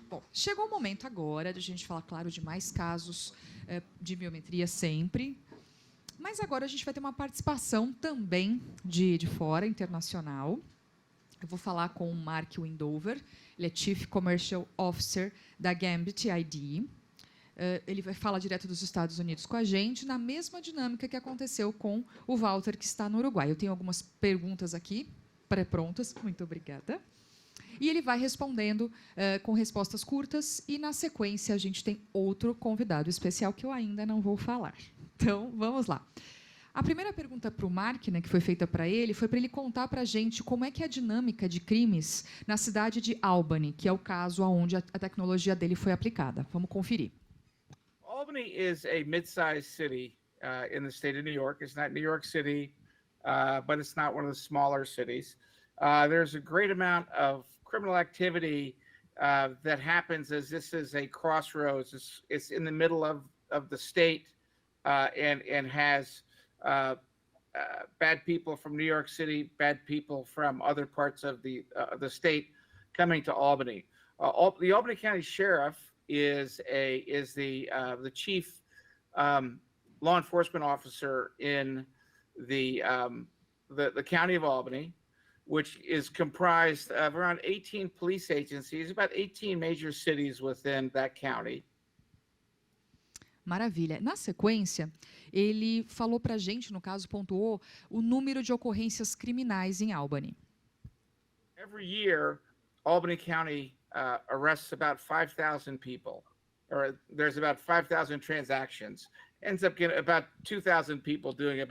Bom, chegou o momento agora de a gente falar, claro, de mais casos de biometria sempre, mas agora a gente vai ter uma participação também de fora, internacional. Eu vou falar com o Mark Windover, ele é Chief Commercial Officer da Gambit ID. Ele vai falar direto dos Estados Unidos com a gente, na mesma dinâmica que aconteceu com o Walter, que está no Uruguai. Eu tenho algumas perguntas aqui, pré-prontas, muito obrigada. E ele vai respondendo com respostas curtas, e, na sequência, a gente tem outro convidado especial que eu ainda não vou falar. Então, vamos lá. A primeira pergunta para o Mark, né, que foi feita para ele, foi para ele contar para a gente como é que é a dinâmica de crimes na cidade de Albany, que é o caso onde a tecnologia dele foi aplicada. Vamos conferir. Albany is a mid-sized city in the state of New York. It's not New York City, but it's not one of the smaller cities. There's a great amount of criminal activity that happens as this is a crossroads. It's in the middle of the state and has bad people from New York City, bad people from other parts of the state coming to Albany. The Albany County Sheriff is the chief law enforcement officer in the county of Albany, which is comprised of around 18 police agencies, about 18 major cities within that county. Maravilha. Na sequência, ele falou para a gente, no caso, pontuou o número de ocorrências criminais em Albany. Every year, Albany County arrests about 5,000 people, or there's about 5,000 transactions. Ends up getting about 2,000 people doing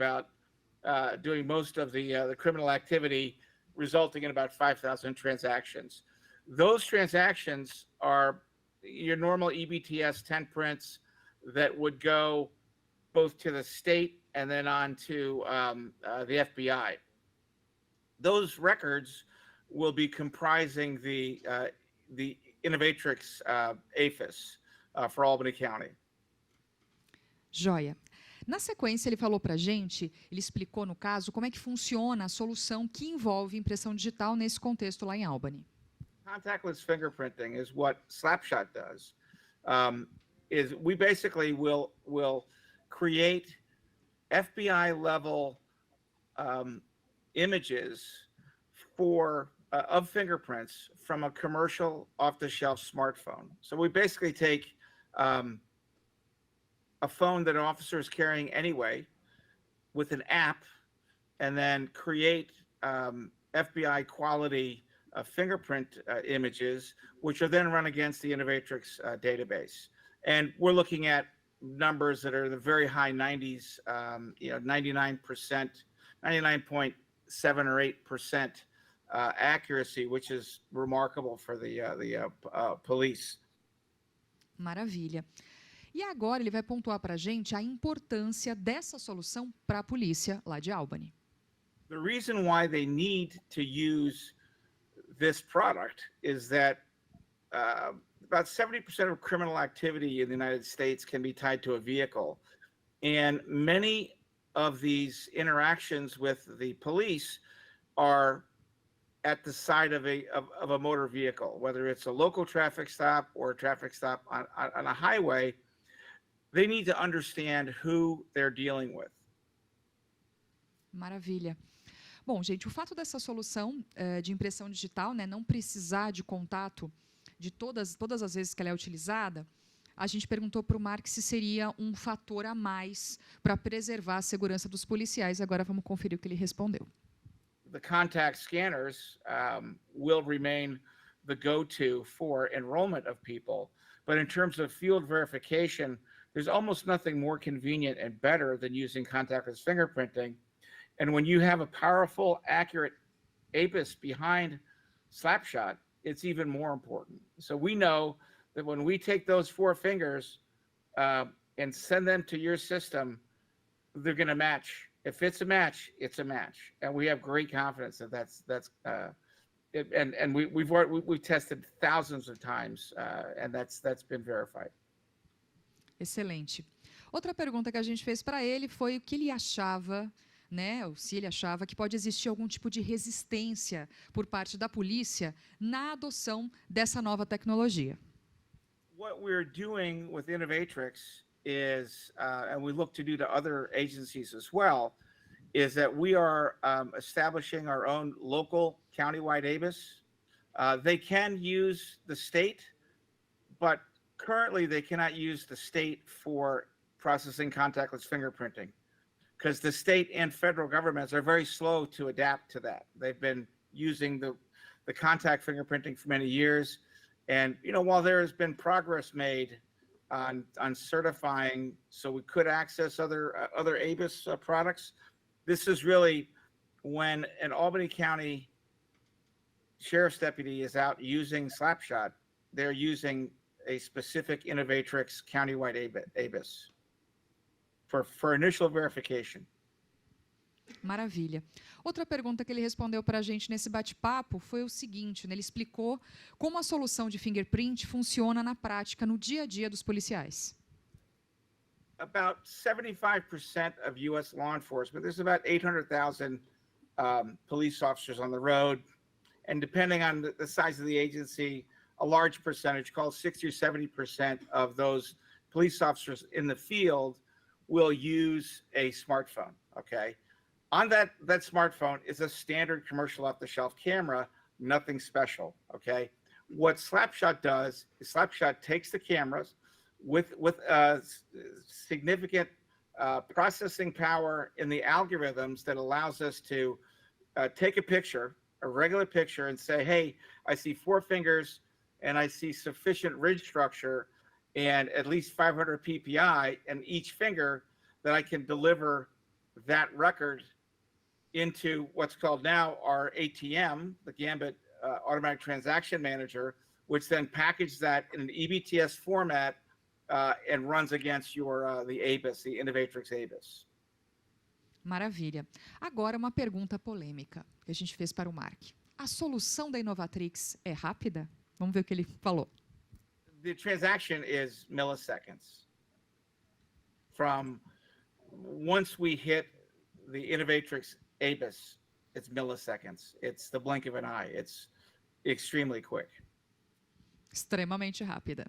most of the criminal activity, resulting in about 5,000 transactions. Those transactions are your normal EBTS 10 prints that would go both to the state and then on to the FBI. Those records will be comprising the Innovatrix APHIS for Albany County. Joia. Na sequência, ele falou para a gente, ele explicou, no caso, como é que funciona a solução que envolve impressão digital nesse contexto lá em Albany. Contactless fingerprinting is what Slapshot does. Is we basically will create FBI-level images of fingerprints from a commercial off-the-shelf smartphone. So we basically take a phone that an officer is carrying anyway with an app, and then create FBI quality fingerprint images, which are then run against the Innovatrix database. And we're looking at numbers that are in the very high 90s, 99%, 99.7 or 8% accuracy, which is remarkable for the police. Maravilha. E agora ele vai pontuar para a gente a importância dessa solução para a polícia lá de Albany. The reason why they need to use this product is that about 70% of criminal activity in the United States can be tied to a vehicle. And many of these interactions with the police are at the side of a motor vehicle, whether it's a local traffic stop or a traffic stop on a highway. They need to understand who they're dealing with. Maravilha. Bom, gente, o fato dessa solução de impressão digital, né, não precisar de contato de todas as vezes que ela é utilizada, a gente perguntou para o Mark se seria um fator a mais para preservar a segurança dos policiais. Agora vamos conferir o que ele respondeu. The contact scanners will remain the go-to for enrollment of people, but in terms of field verification, there's almost nothing more convenient and better than using contactless fingerprinting. And when you have a powerful, accurate APIS behind Slapshot, it's even more important. So we know that when we take those 4 fingers and send them to your system, they're going to match. If it's a match, it's a match, and we have great confidence that that's and we've tested thousands of times, and that's been verified. Excelente. Outra pergunta que a gente fez para ele foi o que ele achava, né, ou se ele achava que pode existir algum tipo de resistência por parte da polícia na adoção dessa nova tecnologia. what we're doing with Innovatrix is, and we look to do to other agencies as well, is that we are establishing our own local countywide ABIS. They can use the state, but currently they cannot use the state for processing contactless fingerprinting because the state and federal governments are very slow to adapt to that. They've been using the contact fingerprinting for many years. And, while there has been progress made on certifying so we could access other ABIS products, this is really when an Albany County sheriff's deputy is out using Slapshot, they're using a specific Innovatrix countywide ABIS for initial verification. Maravilha. Outra pergunta que ele respondeu para a gente nesse bate-papo foi o seguinte, né? Ele explicou como a solução de fingerprint funciona na prática, no dia a dia dos policiais. About 75% of U.S. law enforcement, there's about 800,000 police officers on the road, and depending on the size of the agency, a large percentage, called 60 or 70% of those police officers in the field will use a smartphone, okay? On that smartphone is a standard commercial off-the-shelf camera, nothing special, okay? What Slapshot does is Slapshot takes the cameras with significant processing power in the algorithms that allows us to take a picture, a regular picture, and say, hey, I see 4 fingers and I see sufficient ridge structure and at least 500 PPI in each finger that I can deliver that record into what's called now our ATM, the Gambit Automatic Transaction Manager, which then packages that in an EBTS format and runs against the ABIS, the Innovatrix ABIS. Maravilha. Agora uma pergunta polêmica que a gente fez para o Mark. A solução da Innovatrix é rápida? Vamos ver o que ele falou. The transaction is milliseconds. From once we hit the Innovatrix ABIS, it's milliseconds. It's the blink of an eye. It's extremely quick. Extremamente rápida.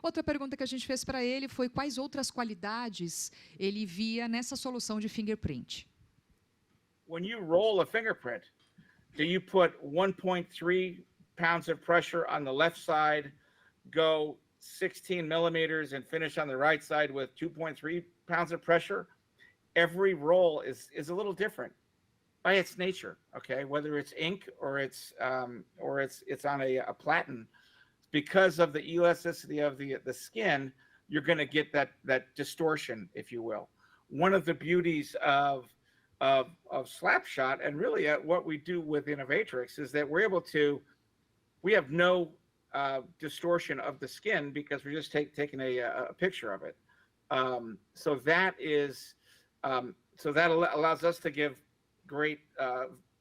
Outra pergunta que a gente fez para ele foi quais outras qualidades ele via nessa solução de fingerprint. When you roll a fingerprint, do you put 1.3 pounds of pressure on the left side, go 16 millimeters and finish on the right side with 2.3 pounds of pressure? Every roll is a little different by its nature, okay? Whether it's ink or it's on a platen, because of the elasticity of the skin, you're going to get that distortion, if you will. One of the beauties of Slapshot, and really what we do with Innovatrix, is that we have no distortion of the skin because we're just taking a picture of it. So that allows us to give great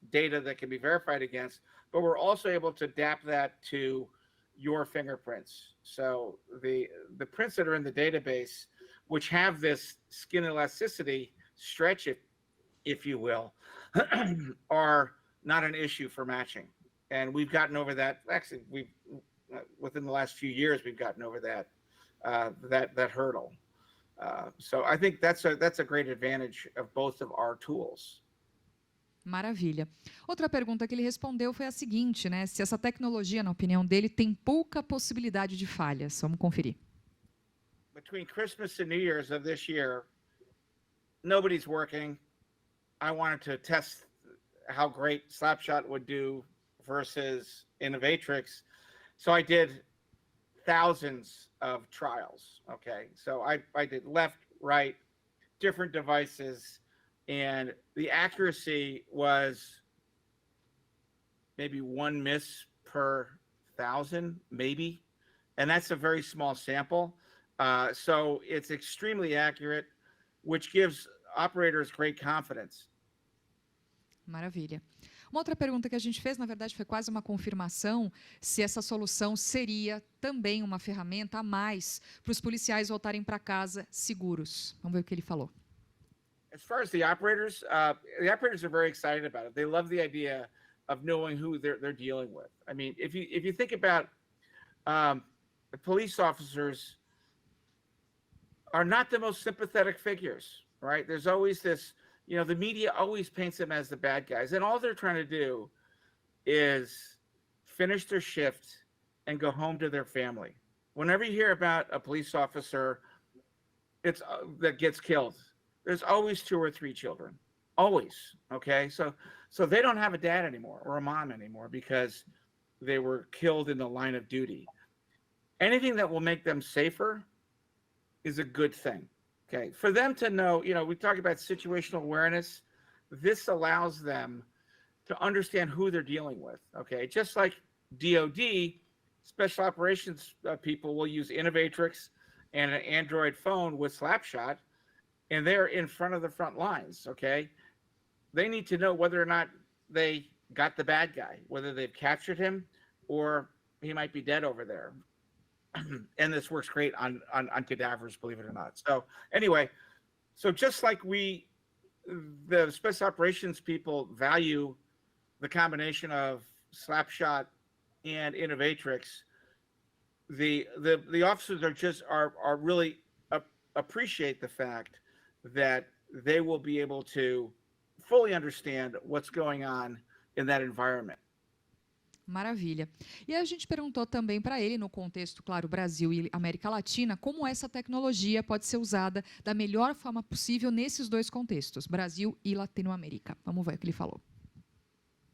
data that can be verified against, but we're also able to adapt that to your fingerprints. So the prints that are in the database, which have this skin elasticity, stretch it, if you will, are not an issue for matching. And we've gotten over that. Actually, within the last few years, we've gotten over that hurdle. So I think that's a great advantage of both of our tools. Maravilha. Outra pergunta que ele respondeu foi a seguinte, né? Se essa tecnologia, na opinião dele, tem pouca possibilidade de falhas. Vamos conferir. Between Christmas and New Year's of this year, nobody's working. I wanted to test how great Slapshot would do versus Innovatrix. So I did thousands of trials, okay? So I did left, right, different devices, and the accuracy was maybe 1 miss per 1,000, maybe. And that's a very small sample. So it's extremely accurate, which gives operators great confidence. Maravilha. Uma outra pergunta que a gente fez, na verdade, foi quase uma confirmação se essa solução seria também uma ferramenta a mais para os policiais voltarem para casa seguros. Vamos ver o que ele falou. As far as the operators are very excited about it. They love the idea of knowing who they're dealing with. I mean, if you think about the police officers are not the most sympathetic figures, right? There's always this, the media always paints them as the bad guys, and all they're trying to do is finish their shift and go home to their family. Whenever you hear about a police officer that gets killed, there's always 2 or 3 children, always. Okay, so they don't have a dad anymore or a mom anymore because they were killed in the line of duty. Anything that will make them safer is a good thing. Okay, for them to know, we talk about situational awareness. This allows them to understand who they're dealing with. Okay, just like DoD, special operations people will use Innovatrix and an Android phone with Slapshot, and they're in front of the front lines. Okay, they need to know whether or not they got the bad guy, whether they've captured him or he might be dead over there. And this works great on cadavers, believe it or not. So anyway, so just like the special operations people value the combination of Slapshot and Innovatrix, the officers are really appreciate the fact that they will be able to fully understand what's going on in that environment. Maravilha. E a gente perguntou também para ele, no contexto, claro, Brasil e América Latina, como essa tecnologia pode ser usada da melhor forma possível nesses 2 contextos, Brasil e Latinoamérica. Vamos ver o que ele falou.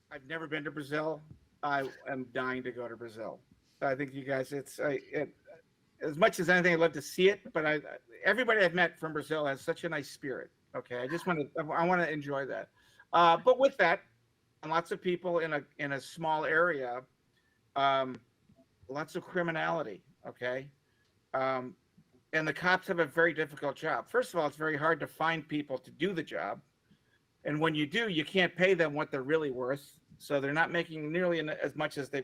I've never been to Brazil. I am dying to go to Brazil. I think you guys, as much as anything, I'd love to see it, but everybody I've met from Brazil has such a nice spirit. Okay, I want to enjoy that. But with that, and lots of people in a small area, lots of criminality. Okay, and the cops have a very difficult job. First of all, it's very hard to find people to do the job, and when you do, you can't pay them what they're really worth. So they're not making nearly as much as they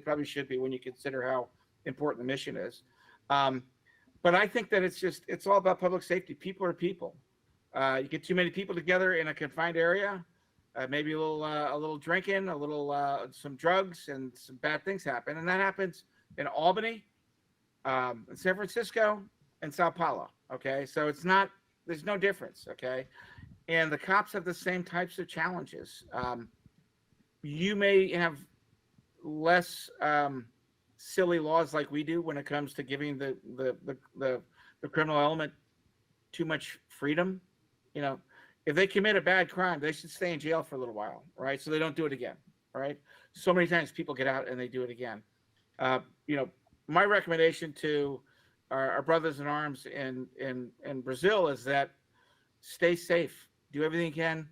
probably should be when you consider how important the mission is. But I think that it's all about public safety. People are people. You get too many people together in a confined area, maybe a little drinking, some drugs, and some bad things happen. And that happens in Albany, in San Francisco, and Sao Paulo. Okay, so there's no difference. Okay, and the cops have the same types of challenges. You may have less silly laws like we do when it comes to giving the criminal element too much freedom. If they commit a bad crime, they should stay in jail for a little while, right? So they don't do it again, right? So many times people get out and they do it again. My recommendation to our brothers in arms in Brazil is that stay safe, do everything you can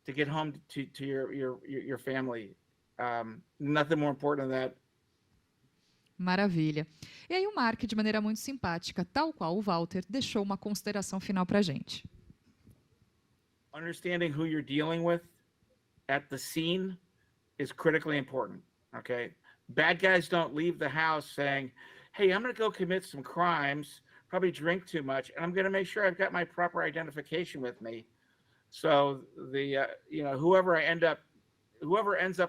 to get home to your family. Nothing more important than that. Maravilha. E aí o Mark, de maneira muito simpática, tal qual o Walter, deixou uma consideração final para a gente. Understanding who you're dealing with at the scene is critically important. Okay, bad guys don't leave the house saying, "Hey, I'm going to go commit some crimes, probably drink too much, and I'm going to make sure I've got my proper identification with me." So whoever ends up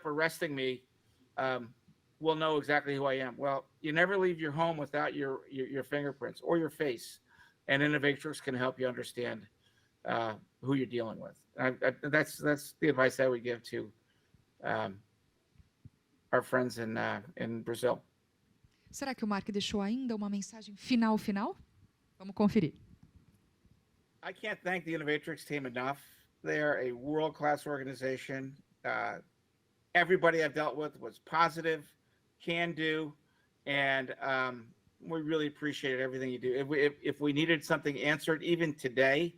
arresting me will know exactly who I am. Well, you never leave your home without your fingerprints or your face, and Innovatrix can help you understand who you're dealing with. That's the advice I would give to our friends in Brazil. Será que o Mark deixou ainda uma mensagem final? Vamos conferir. I can't thank the Innovatrix team enough. They are a world-class organization. Everybody I've dealt with was positive, can do, and we really appreciate everything you do. If we needed something answered, even today,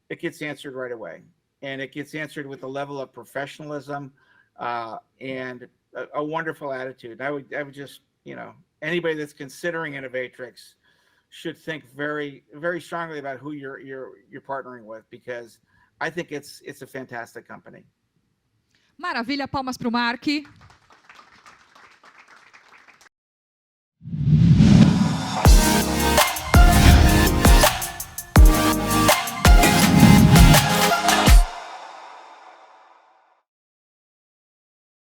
it gets answered right away. And it gets answered with a level of professionalism and a wonderful attitude. I would just, anybody that's considering Innovatrix should think very, very strongly about who you're partnering with, because I think it's a fantastic company. Maravilha, palmas para o Mark.